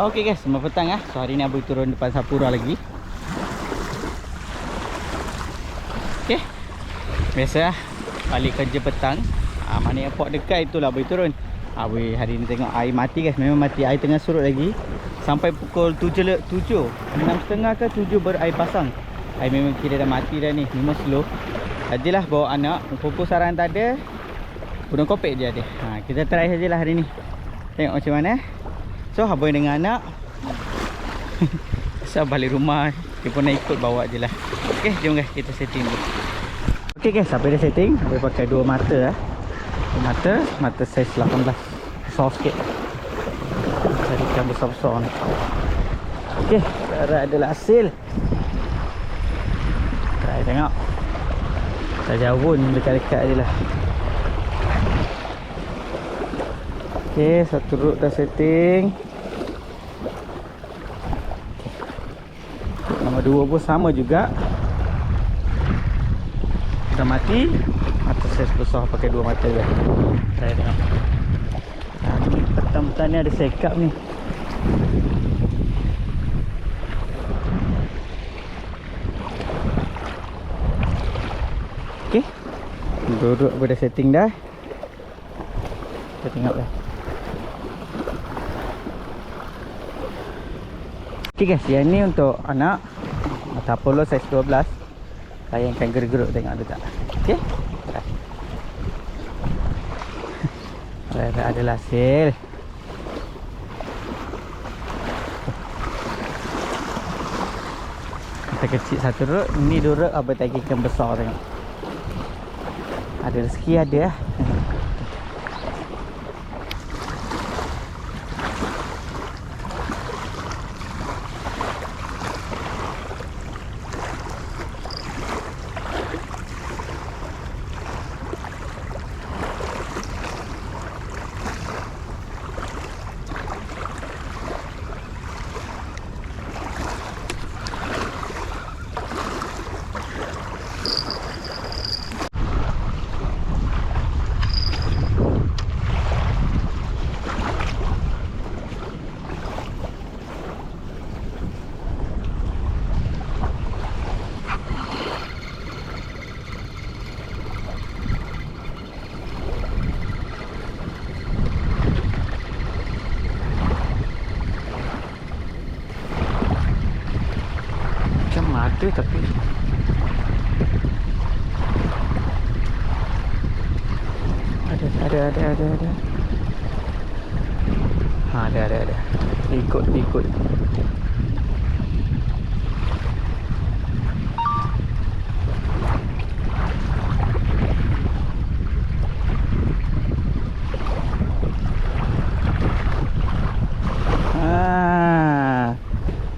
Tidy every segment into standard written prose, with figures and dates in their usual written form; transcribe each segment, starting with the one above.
Okey guys, selamat petang ah. So hari ni Aboy turun depan Sapura lagi. Okey. Biasa balik kerja petang. Mana airport dekat itulah Aboy turun. Aboy hari ni tengok air mati guys. Memang mati, air tengah surut lagi. Sampai pukul 6.30 ke 7 berair pasang. Air memang kira dah mati dah ni. Memang slow. Tadilah bawa anak, pupuk sarang tak ada. Gunung kopek je ada. Kita try sajalah hari ni. Tengok macam mana. So Aboy dengan anak so balik rumah, dia pun nak ikut bawa je lah. Okay, jom guys kita setting dulu. Okay guys, sampai dah setting. Aboy pakai dua mata mata saiz 18. Besar sikit. Carikan besar-besar ni. Okay, sekarang adalah hasil. Try tengok. Tak jauh pun, dekat-dekat je lah. Okay, satu root dah setting. Nombor 2 pun sama juga. Dah mati. Mata saiz besar, pakai 2 mata je. Saya tengok. Ni petang-petang ni ada sekap ni. Okay, root pun dah setting dah. Kita tengok dah. Okay guys, yang ni untuk anak mata Apollo saiz 12. Layankan geruk-geruk, tengok ada tak. Okay, dah ada hasil. Kita kecil satu rut. Ni 2 rut Abang tagikan besar, tengok. Ada rezeki ada lah. Ada tapi ada. Ada. Ikut.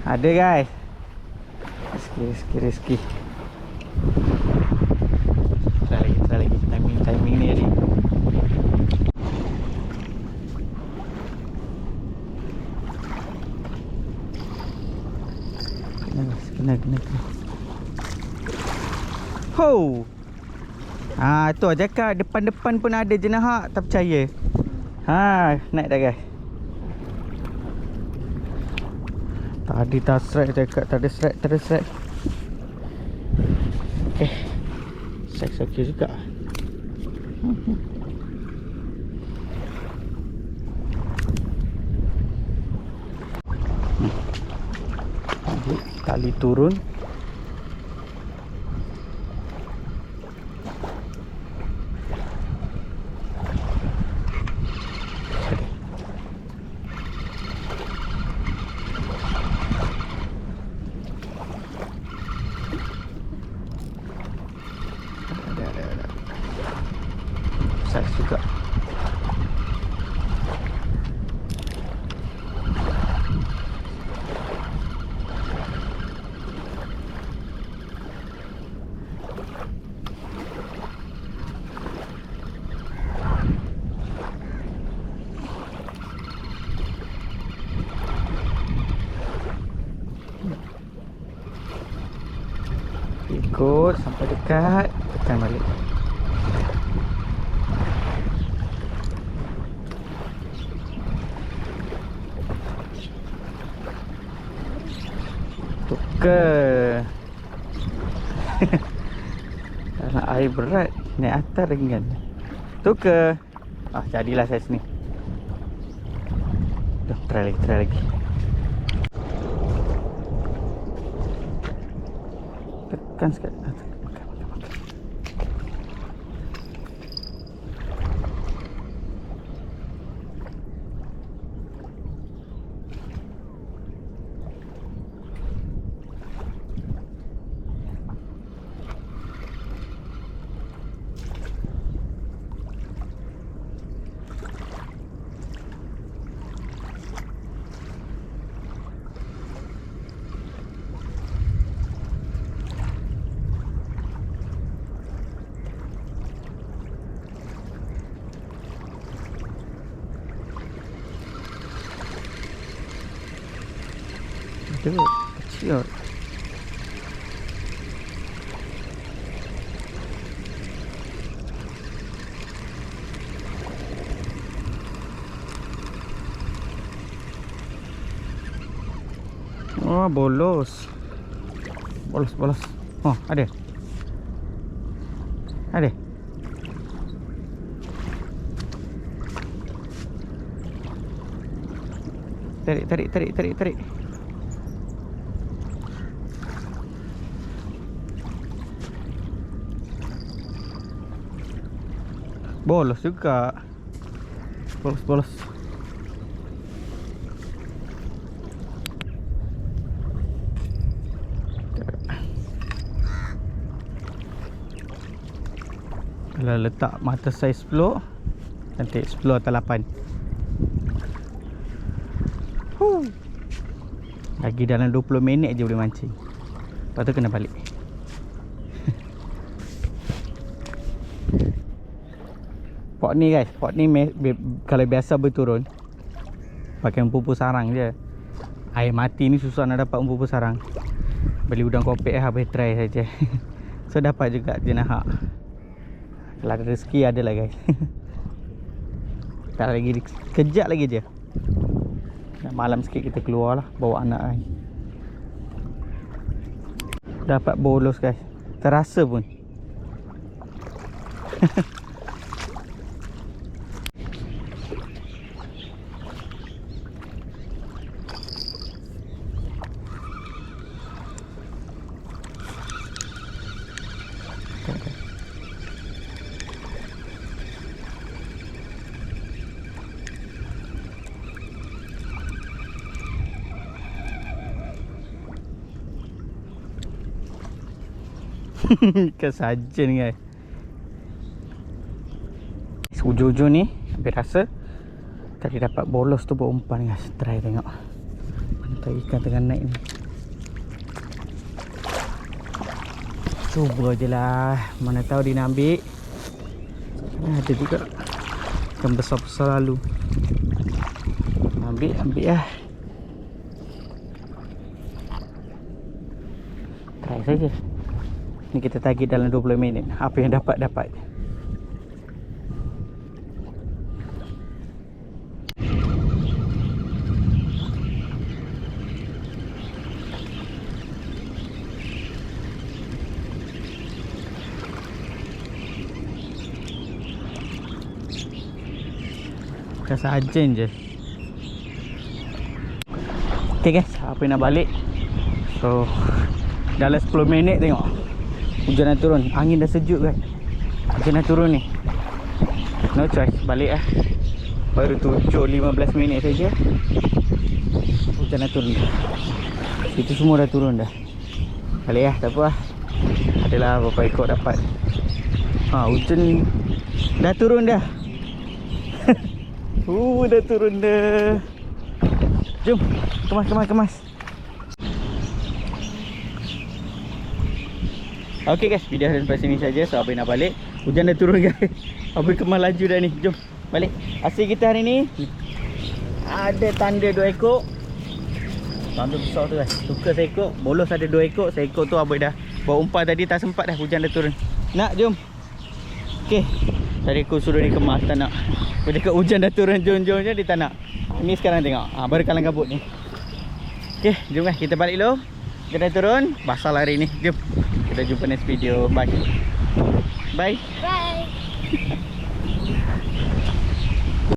Ada guys. Rezeki. Try lagi. Timing ni tadi. Kena. Ho. Tu aja cakap depan pun ada jenahak, tak percaya. Naik dah guys. Tadi tak strike cakap, tak ada strike. Okay, strike okey juga. Tali turun. Saiz juga. Ikut sampai dekat, tekan balik. ke. Nak air berat, naik atas ringan. Tu ke. Jadilah saya sini. Jom, try lagi. Tekan sikit. Makan. Dia kecil. Oh, bolos. Bolos. Oh, ada. Tarik. Bolos juga. Bolos. Kalau letak mata saya 10, nanti 10 atau 8. Lagi dalam 20 minit je boleh mancing. Lepas tu kena balik. Pot ni guys, kalau biasa berturun pakai umpu sarang je. Air mati ni susah nak dapat umpu sarang. Beli udang kopek habis try saja. So dapat juga jenahak. Kalau ada rezeki ada lah guys. Tak lagi, kejap lagi je. Malam sikit kita keluar lah, bawa anak kan. Dapat bolos guys, terasa pun. Kesaja ni guys. Ujung-ujung ni habis rasa tadi dapat bolos tu buat umpan guys. Try tengok. Mantap ikan tengah naik ni. Cuba je lah. Mana tahu dia nak ambil. Ada juga ikan besar-besar lalu. Ambil lah. Try saja. Ni kita target dalam 20 minit. Apa yang dapat. Kesajen je. Okay guys, apa yang nak balik. So dalam 10 minit tengok hujan dah turun, angin dah sejuk kan. Hujan dah turun ni. No choice, balik lah. Baru 7-15 minit saja hujan dah turun. Itu semua dah turun dah. Balik lah, tak apa lah. Adalah berapa ekor dapat. Hujan dah turun dah. Dah turun dah. Jom, kemas. Okay guys, video sampai sini saja. So Abang nak balik. Hujan dah turun guys. Abang kemas laju dah ni. Jom balik. Hasil kita hari ni ada tanda 2 ekor. Tanda besar tu guys. Suka seekor, bolos ada 2 ekor. Seekor tu Abang dah bawa umpan tadi, tak sempat dah, hujan dah turun. Nak jom. Okay, tadi aku suruh dia kemas, tak nak. Aku cakap hujan dah turun, jom je dia tak nak. Ni sekarang tengok, baru kalang kabut ni. Okay, jom guys, kita balik dulu. Dia dah turun. Basah lah hari ni. Jom. Kita jumpa next video. Bye. Bye. Bye.